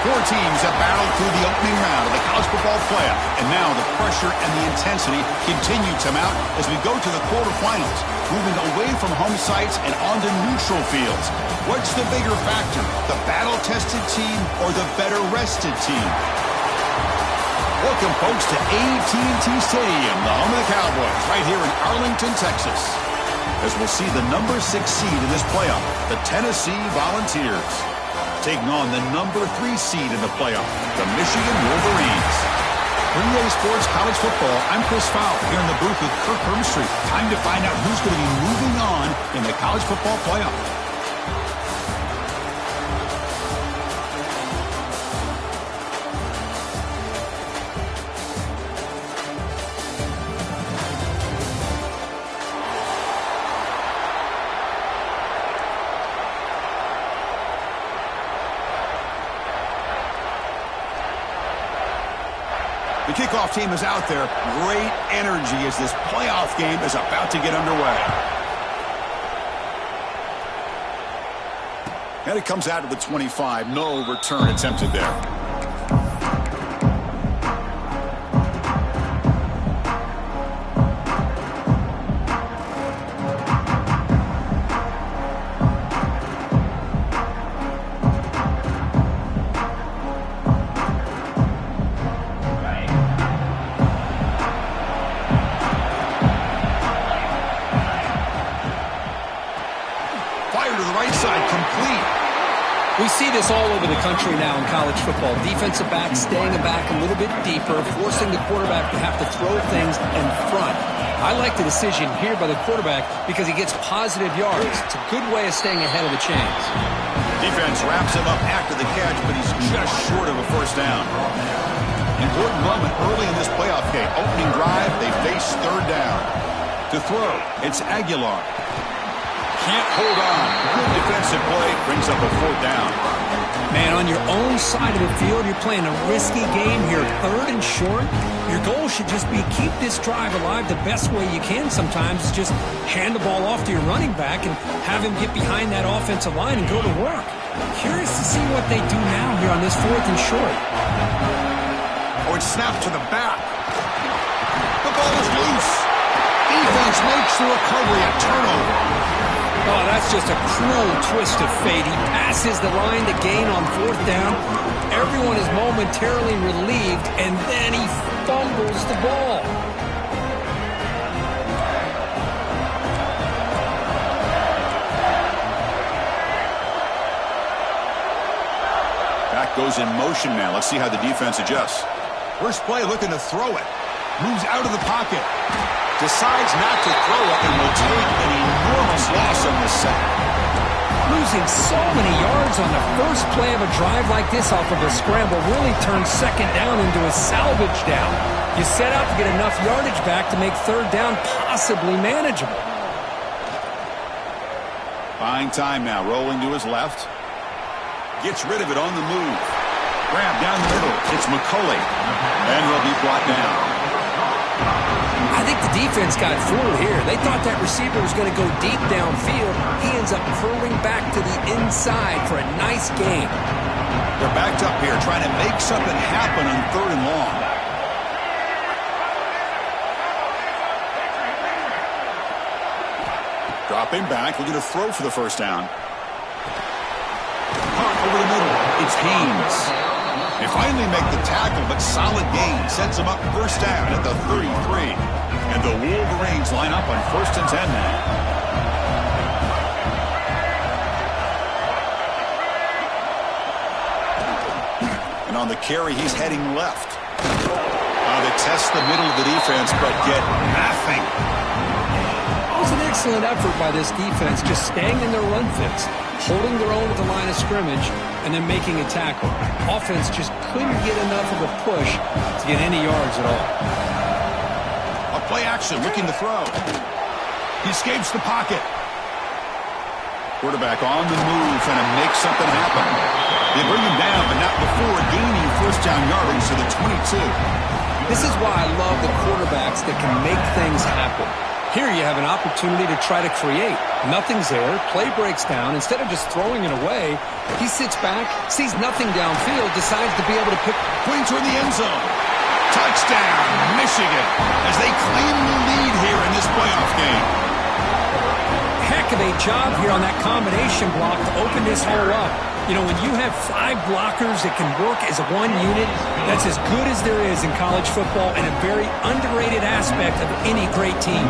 Four teams have battled through the opening round of the college football playoff, and now the pressure and the intensity continue to mount as we go to the quarterfinals, moving away from home sites and onto neutral fields. What's the bigger factor, the battle-tested team or the better-rested team? Welcome, folks, to AT&T Stadium, the home of the Cowboys, right here in Arlington, Texas, as we'll see the number 6 seed in this playoff, the Tennessee Volunteers, taking on the number 3 seed in the playoff, the Michigan Wolverines. For EA Sports College Football, I'm Chris Fowler here in the booth with Kirk Herbstreit. Time to find out who's going to be moving on in the college football playoff. The kickoff team is out there. Great energy as this playoff game is about to get underway. And it comes out of the 25. No return attempted there. We see this all over the country now in college football. Defensive backs staying back a little bit deeper, forcing the quarterback to have to throw things in front. I like the decision here by the quarterback because he gets positive yards. It's a good way of staying ahead of the chains. Defense wraps him up after the catch, but he's just short of a first down. Important moment early in this playoff game. Opening drive, they face third down. To throw, it's Aguilar. Can't hold on. Good defensive play brings up a fourth down. Man, on your own side of the field, you're playing a risky game here. Third and short. Your goal should just be keep this drive alive the best way you can sometimes. Is just hand the ball off to your running back and have him get behind that offensive line and go to work. Curious to see what they do now here on this fourth and short. Oh, it's snapped to the back. The ball is loose. Defense makes the recovery, a turnover. Oh, that's just a cruel twist of fate. He passes the line to gain on fourth down. Everyone is momentarily relieved, and then he fumbles the ball. Back goes in motion now. Let's see how the defense adjusts. First play looking to throw it. Moves out of the pocket. Decides not to throw it and will take an enormous loss on this set. Losing so many yards on the first play of a drive like this off of a scramble really turns second down into a salvage down. You set out to get enough yardage back to make third down possibly manageable. Buying time now, rolling to his left. Gets rid of it on the move. Grab down the middle. It's McCulley. And he'll be brought down. I think the defense got fooled here. They thought that receiver was going to go deep downfield. He ends up curling back to the inside for a nice gain. They're backed up here trying to make something happen on third and long. Dropping back, looking to throw for the first down. Over the middle, it's Haynes. They finally make the tackle, but solid gain sends them up first down at the 33. And the Wolverines line up on 1st and 10 now. And on the carry, he's heading left. They test the middle of the defense, but get nothing. It was an excellent effort by this defense, just staying in their run fits, holding their own at the line of scrimmage, and then making a tackle. Offense just couldn't get enough of a push to get any yards at all. Play action, looking to throw. He escapes the pocket. Quarterback on the move, trying to make something happen. They bring him down, but not before gaining first down yardage to the 22. This is why I love the quarterbacks that can make things happen. Here you have an opportunity to try to create. Nothing's there. Play breaks down. Instead of just throwing it away, he sits back, sees nothing downfield, decides to be able to pick. Points are in the end zone. Touchdown, Michigan, as they claim the lead here in this playoff game. Heck of a job here on that combination block to open this hole up. You know, when you have 5 blockers that can work as one unit, that's as good as there is in college football and a very underrated aspect of any great team.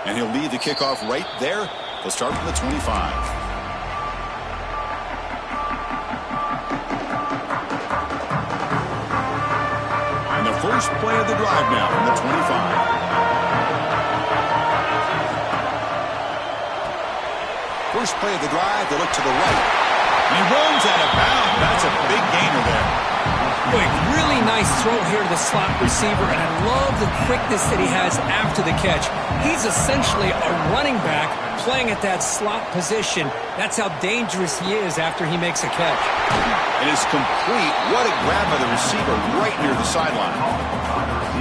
And he'll lead the kickoff right there. They'll start from the 25. First play of the drive now from the 25. First play of the drive, they look to the right. He runs out of bounds. That's a big gainer there. Quick, really nice throw here to the slot receiver, and I love the quickness that he has after the catch. He's essentially a running back playing at that slot position. That's how dangerous he is after he makes a catch. It is complete. What a grab by the receiver right near the sideline.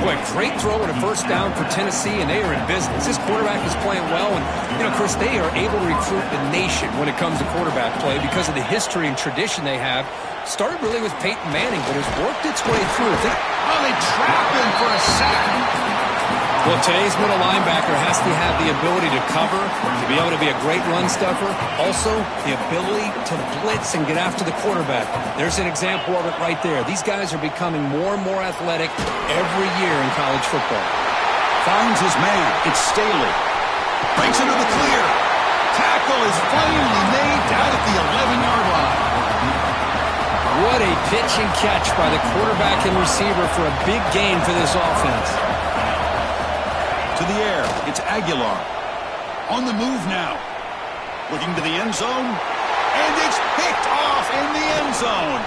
Boy, great throw and a first down for Tennessee, and they are in business. This quarterback is playing well, and, you know, Chris, they are able to recruit the nation when it comes to quarterback play because of the history and tradition they have. Started really with Peyton Manning, but has worked its way through. They trap him for a sack. Well, today's middle linebacker has to have the ability to cover, to be able to be a great run stuffer, also the ability to blitz and get after the quarterback. There's an example of it right there. These guys are becoming more and more athletic every year in college football. Finds his man. It's Staley. Breaks into the clear. Tackle is finally made down at the 11-yard line. What a pitch and catch by the quarterback and receiver for a big gain for this offense. To the air, it's Aguilar. On the move now. Looking to the end zone. And it's picked off in the end zone.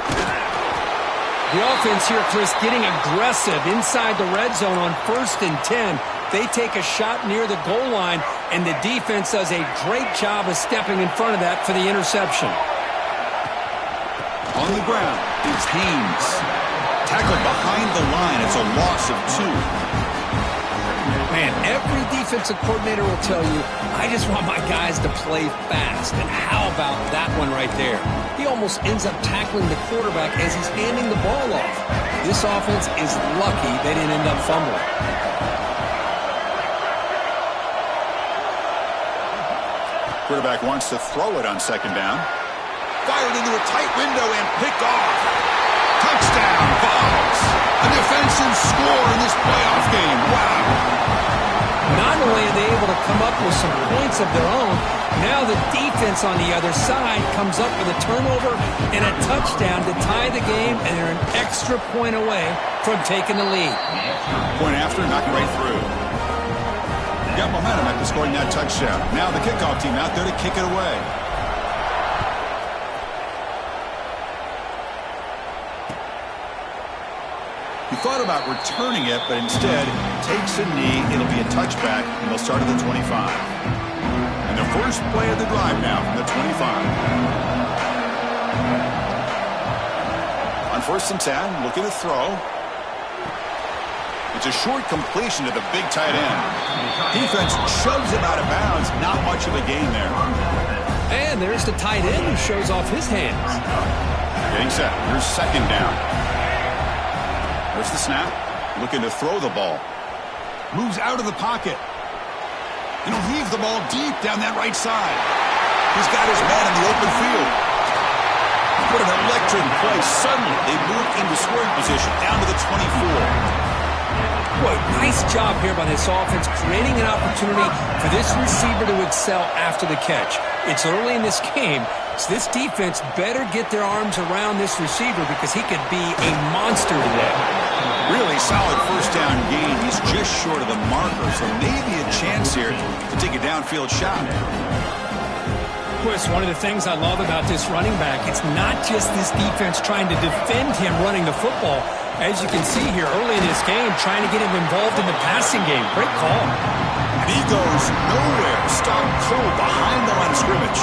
The offense here, Chris, getting aggressive inside the red zone on 1st and 10. They take a shot near the goal line, and the defense does a great job of stepping in front of that for the interception. On the ground, it's Haynes. Tackled behind the line. It's a loss of 2. Man, every defensive coordinator will tell you, I just want my guys to play fast. And how about that one right there? He almost ends up tackling the quarterback as he's handing the ball off. This offense is lucky they didn't end up fumbling. Quarterback wants to throw it on 2nd down. Fired into a tight window and picked off. Touchdown, Vols. A defensive score in this playoff game. Wow. Not only are they able to come up with some points of their own, now the defense on the other side comes up with a turnover and a touchdown to tie the game, and they're an extra point away from taking the lead. Point after, knocked right through. Got momentum after scoring that touchdown. Now the kickoff team out there to kick it away. He thought about returning it, but instead takes a knee. It'll be a touchback, and they'll start at the 25. And the first play of the drive now from the 25. On 1st and 10, looking to throw. It's a short completion to the big tight end. Defense shoves him out of bounds. Not much of a gain there. And there's the tight end who shows off his hands. Getting set. Here's 2nd down. There's the snap. Looking to throw the ball. Moves out of the pocket. And he'll leave the ball deep down that right side. He's got his man in the open field. What an electric play. Suddenly, they move into scoring position down to the 24. Boy, nice job here by this offense, creating an opportunity for this receiver to excel after the catch. It's early in this game, so this defense better get their arms around this receiver because he could be a monster today. Really solid first down gain. He's just short of the marker, so maybe a chance here to take a downfield shot. Chris, one of the things I love about this running back, it's not just this defense trying to defend him running the football. As you can see here early in this game, trying to get him involved in the passing game. Great call. And he goes nowhere. Stop cold behind the line of scrimmage.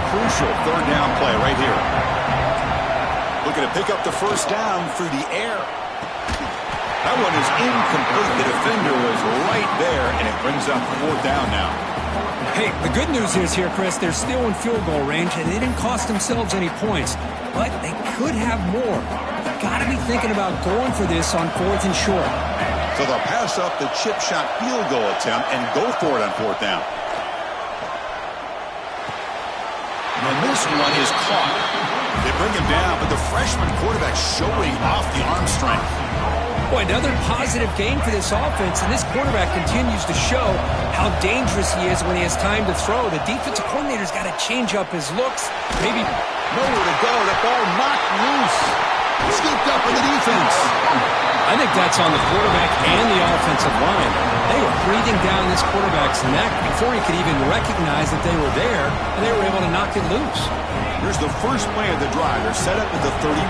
Crucial 3rd down play right here. looking to pick up the first down through the air. That one is incomplete. The defender was right there, and it brings up fourth down now. Hey, the good news is here, Chris, they're still in field goal range, and they didn't cost themselves any points. But they could have more. You've got to be thinking about going for this on fourth and short. So they'll pass up the chip shot field goal attempt and go for it on fourth down. And this one is caught. They bring him down, but the freshman quarterback showing off the arm strength. Boy, another positive game for this offense, and this quarterback continues to show how dangerous he is when he has time to throw. The defensive coordinator's got to change up his looks. Maybe nowhere to go. The ball knocked loose. Scooped up in the defense. I think that's on the quarterback and the offensive line. They were breathing down this quarterback's neck before he could even recognize that they were there, and they were able to knock it loose. Here's the first play of the drive. They're set up at the 31.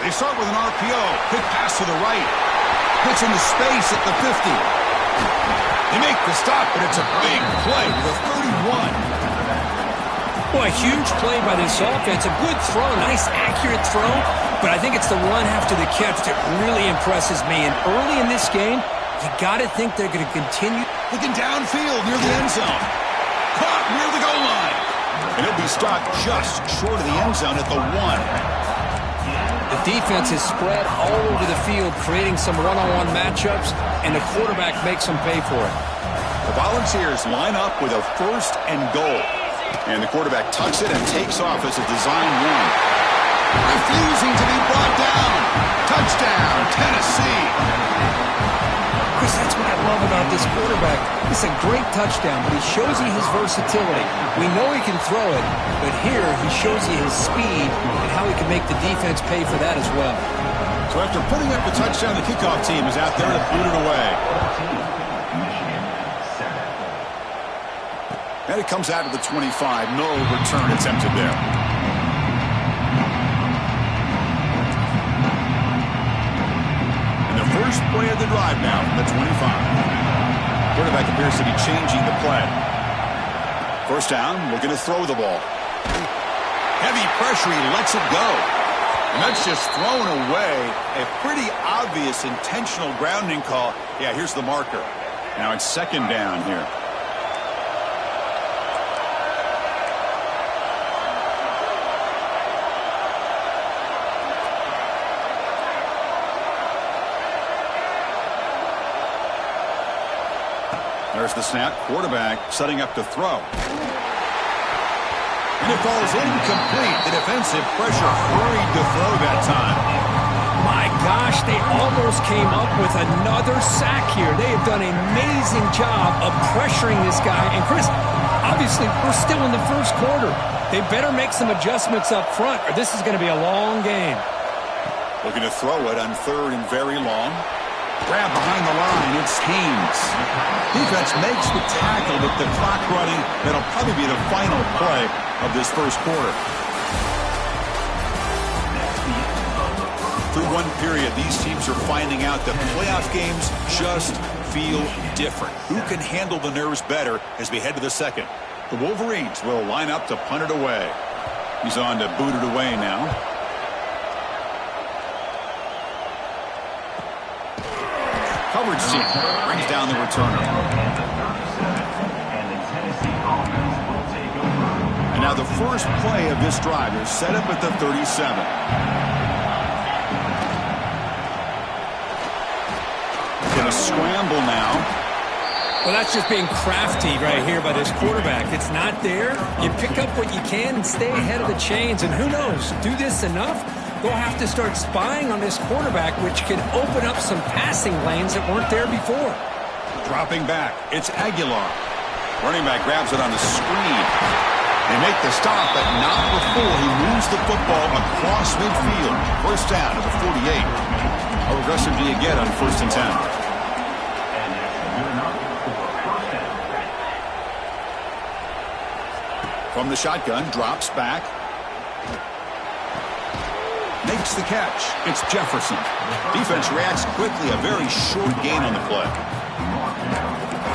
They start with an RPO. Quick pass to the right. Hits into space at the 50. They make the stop, but it's a big play to the 31. Boy, a huge play by this offense. A good throw, nice accurate throw. But I think it's the run after the catch that really impresses me. And early in this game, you got to think they're going to continue. Looking downfield near the end zone. Caught near the goal line. And he'll be stopped just short of the end zone at the 1. The defense is spread all over the field, creating some one-on-one matchups, and the quarterback makes them pay for it. The Volunteers line up with a first and goal. And the quarterback tucks it and takes off as a design run. Refusing to be brought down. Touchdown, Tennessee. Chris, that's what I love about this quarterback. It's a great touchdown, but he shows you his versatility. We know he can throw it, but here he shows you his speed and how he can make the defense pay for that as well. So after putting up the touchdown, the kickoff team is out there to boot it away. And it comes out to the 25. No return attempted there. First play of the drive now from the 25. Quarterback appears to be changing the play. First down, looking to throw the ball. Heavy pressure, he lets it go. And that's just thrown away. A pretty obvious intentional grounding call. Yeah, here's the marker. Now it's second down here. There's the snap. Quarterback setting up to throw. And it falls incomplete. The defensive pressure hurried to throw that time. My gosh, they almost came up with another sack here. They have done an amazing job of pressuring this guy. And Chris, obviously, we're still in the first quarter. They better make some adjustments up front, or this is going to be a long game. Looking to throw it on third and very long. Grab behind the line, it's Haynes. Defense makes the tackle with the clock running. That'll probably be the final play of this first quarter. Through one period, these teams are finding out that playoff games just feel different. Who can handle the nerves better as we head to the second? The Wolverines will line up to punt it away. He's on to boot it away now. Coverage team brings down the returner. And now the first play of this drive is set up at the 37. Gonna scramble now. Well, that's just being crafty right here by this quarterback. It's not there. You pick up what you can and stay ahead of the chains. And who knows, do this enough, they'll have to start spying on this quarterback, which can open up some passing lanes that weren't there before. Dropping back, it's Aguilar. Running back grabs it on the screen. They make the stop, but not before he moves the football across midfield. First down to the 48. How aggressive do you get on 1st and 10? From the shotgun, drops back. Makes the catch. It's Jefferson. Defense reacts quickly. A very short gain on the play.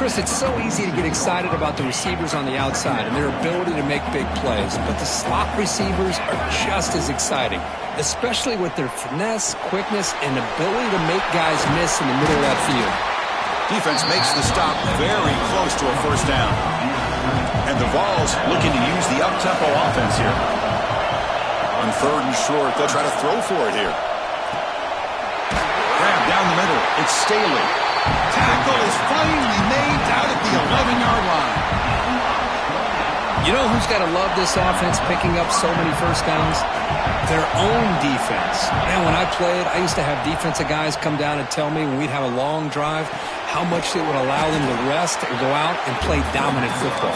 Chris, it's so easy to get excited about the receivers on the outside and their ability to make big plays, but the slot receivers are just as exciting, especially with their finesse, quickness, and ability to make guys miss in the middle of that field. Defense makes the stop very close to a first down. And the Vols looking to use the up-tempo offense here. On 3rd and short, they'll try to throw for it here. Grab down the middle. It's Staley. Tackle is finally made out at the 11-yard line. You know who's got to love this offense picking up so many first downs? Their own defense. Man, when I played, I used to have defensive guys come down and tell me when we'd have a long drive how much it would allow them to rest and go out and play dominant football.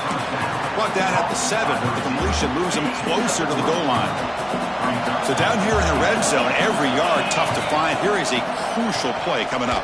Brought down at the 7. The completion moves them closer to the goal line. So down here in the red zone, every yard tough to find. Here is a crucial play coming up.